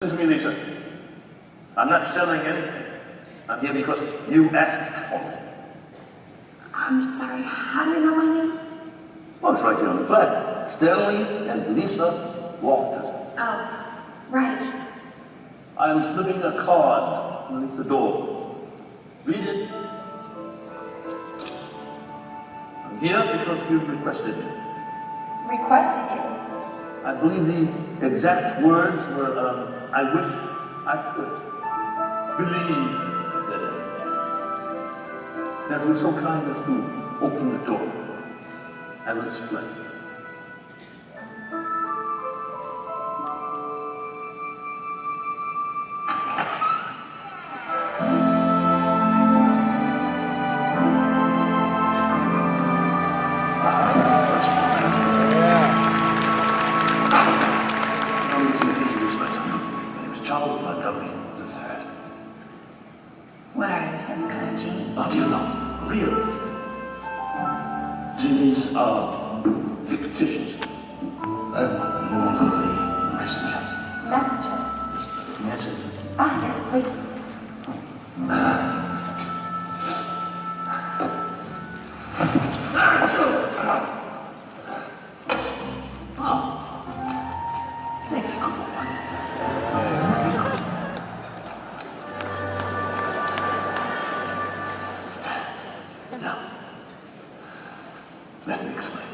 Listen to me, Lisa. I'm not selling anything. I'm here because you asked for me. I'm sorry, how do you know my name? Well, it's right here on the flag. Stanley and Lisa Walters. Oh, right. I'm slipping a card underneath the door. Read it. I'm here because you requested me. Requested you? I believe the exact words were, I wish I could believe that. As you were so kind as to open the door and explain. What are you, some kind of genie? Oh, dear, no. Real. Genies are fictitious. I'm no longer a messenger. Messenger? Messenger. Ah, yes, please. Thanks, good woman. Now, let me explain.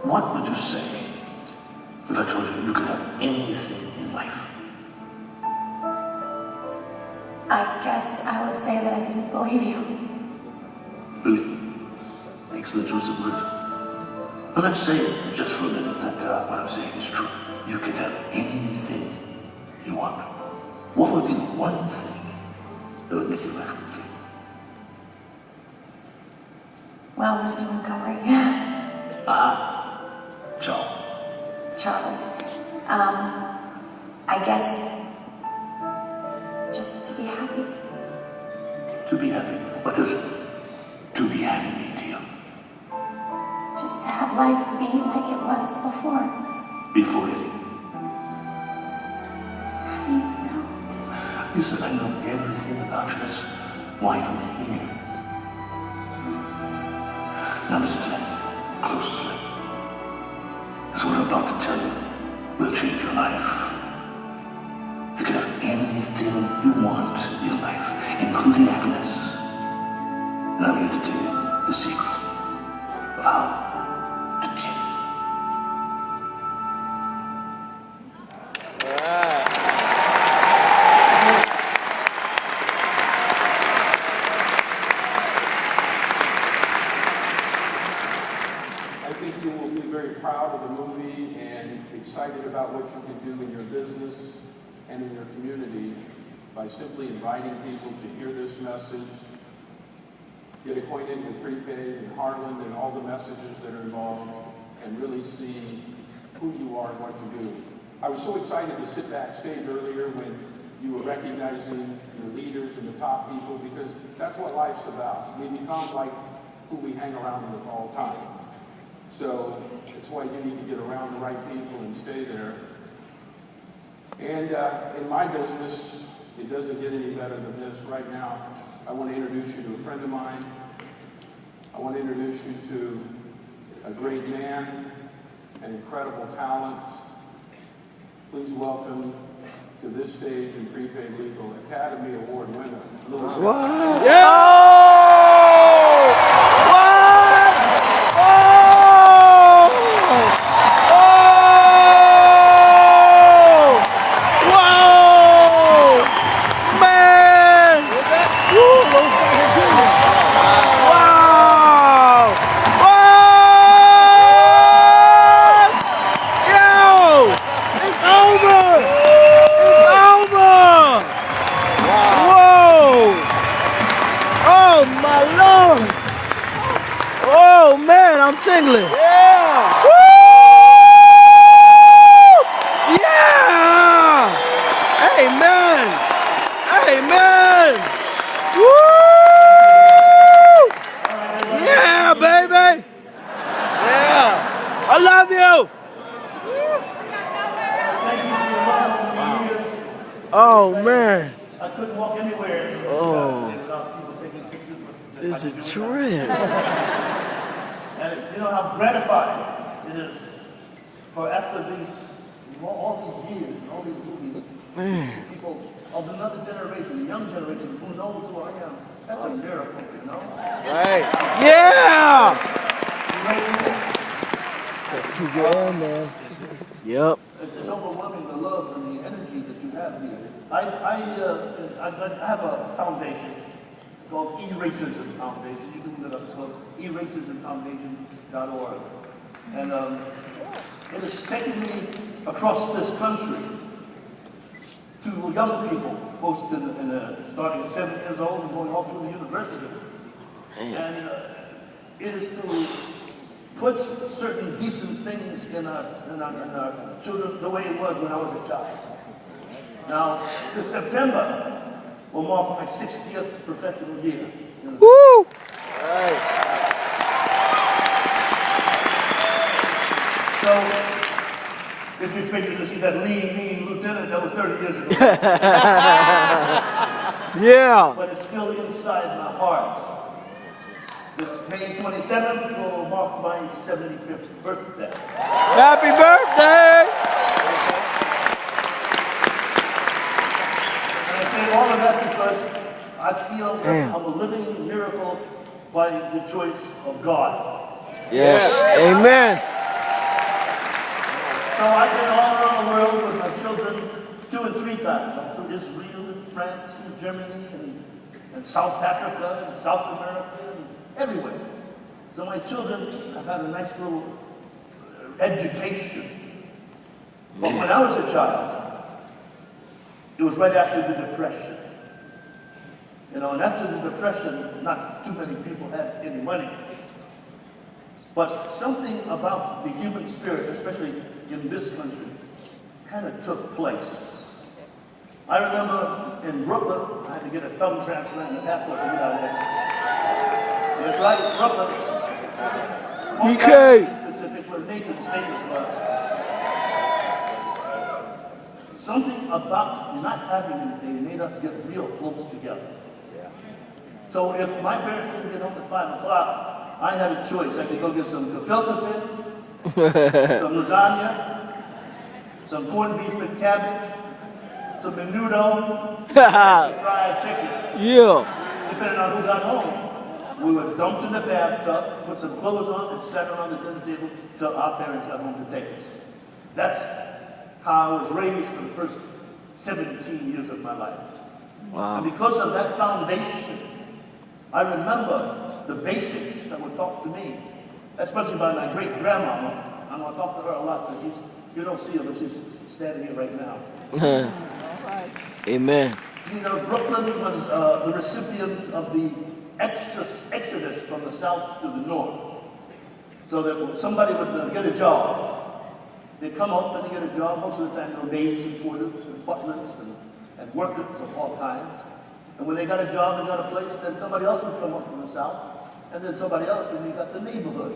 What would you say if I told you you could have anything in life? I guess I would say that I didn't believe you. Believe me. Excellent choice of words. But let's say it just for a minute that what I'm saying is true. You can have anything you want. What would be the one thing that would make your life complete? Well, Mr. Montgomery. Charles. Charles. I guess just to be happy. To be happy. What does to be happy mean to you? Just to have life be like it was before. Before hitting. How do you know? You said I know everything about you. That's why I'm here. Now listen to me closely. That's what I'm about to tell you will change your life. You can have anything you want in your life, including happiness. And I'm here to tell you the secret of how to get it. I think you will be very proud of the movie and excited about what you can do in your business and in your community by simply inviting people to hear this message, get acquainted with Prepaid and Harlan and all the messages that are involved, and really see who you are and what you do. I was so excited to sit backstage earlier when you were recognizing your leaders and the top people, because that's what life's about. We become like who we hang around with all the time. So that's why you need to get around the right people and stay there. And in my business, it doesn't get any better than this. Right now, I want to introduce you to a friend of mine. I want to introduce you to a great man, an incredible talent. Please welcome to this stage in Prepaid Legal Academy Award winner, Louis. Wow. Yeah! Oh man, I'm tingling. Yeah. Woo! Yeah. Amen. Amen. Woo! Yeah, baby. Yeah. I love you. Thank you so much. Oh, man. I couldn't walk anywhere without people taking pictures with It's just a like doing trip. that. And you know how gratifying it is for after these, all these years and all these movies, people of another generation, a young generation who knows who I am. That's a miracle, you know? Right. Yeah! Great. Keep going, man. Yep. It's overwhelming, the love and the energy that you have here. I have a foundation. It's called E-Racism Foundation. You can look it up. It's called eracismfoundation.org. And it has taken me across this country to young people, folks starting at 7 years old and going all through the university. And it is to put certain decent things in our children the way it was when I was a child. Now, this September will mark my 60th professional year. Woo! So, if you expected to see that lean, mean lieutenant, that was 30 years ago. Yeah. But it's still inside my heart. This May 27th will mark my 75th birthday. Happy birthday! And I say all of that because I feel that I'm a living miracle by the choice of God. Yes. Amen. So I've been all around the world with my children 2 and 3 times. I'm through Israel and France and Germany and South Africa and South America and everywhere. So my children have had a nice little education. But when I was a child, it was right after the Depression. You know, and after the Depression, not too many people had any money. But something about the human spirit, especially in this country, kind of took place. I remember in Brooklyn, I had to get a thumb transplant and a passport to get out there. That's right, Brooklyn. BK. Specific where Nathan's famous was. Something about not having anything made us get real close together. So if my parents couldn't get home at 5 o'clock, I had a choice. I could go get some gefilte fish, some lasagna, some corned beef and cabbage, some menudo, some fried chicken. Yeah. Depending on who got home. We were dumped in the bathtub, put some clothes on, and sat around the dinner table till our parents got home to take us. That's how I was raised for the first 17 years of my life. Wow. And because of that foundation, I remember the basics that were taught to me, especially by my great-grandmama. I'm going to talk to her a lot because you don't see her, but she's standing here right now. Amen. You know, Brooklyn was the recipient of the exodus from the south to the north. So that when somebody would get a job, they'd come up and get a job. Most of the time, maids and porters and butlers and workers of all kinds. And when they got a job and got a place, then somebody else would come up from the south, and then somebody else, and you got the neighborhood.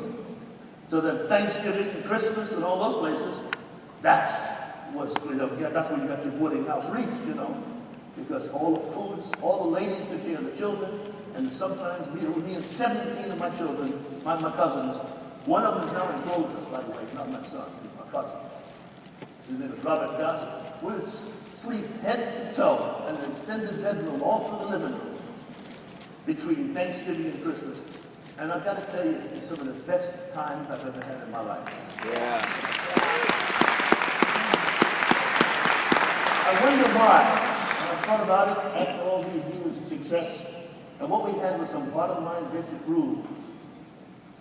So that Thanksgiving and Christmas and all those places, that's where you got your boarding house reached, you know, because all the foods, all the ladies took care of the children, and sometimes me and 17 of my children, my cousins, one of them is now in Clovis, by the way, not my son, he's my cousin. His name is Robert Gossett. We're sleep head to toe in an extended bedroom all through the living room between Thanksgiving and Christmas. And I've got to tell you, it's some of the best times I've ever had in my life. Yeah. I wonder why. And I thought about it after all these years of success. And what we had was some bottom line basic rules.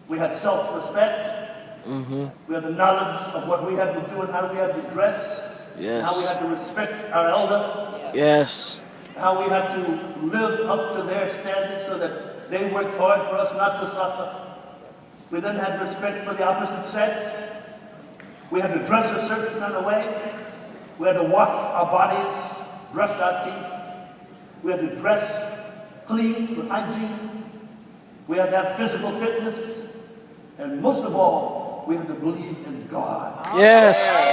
We had self-respect. We had the knowledge of what we had to do and how we had to dress. Yes. How we had to respect our elder. Yes. How we had to live up to their standards so that they worked hard for us not to suffer. We then had respect for the opposite sex. We had to dress a certain kind of way. We had to wash our bodies, brush our teeth. We had to dress clean with hygiene. We had to have physical fitness. And most of all, we had to believe in God. Yes.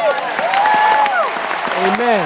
Amen.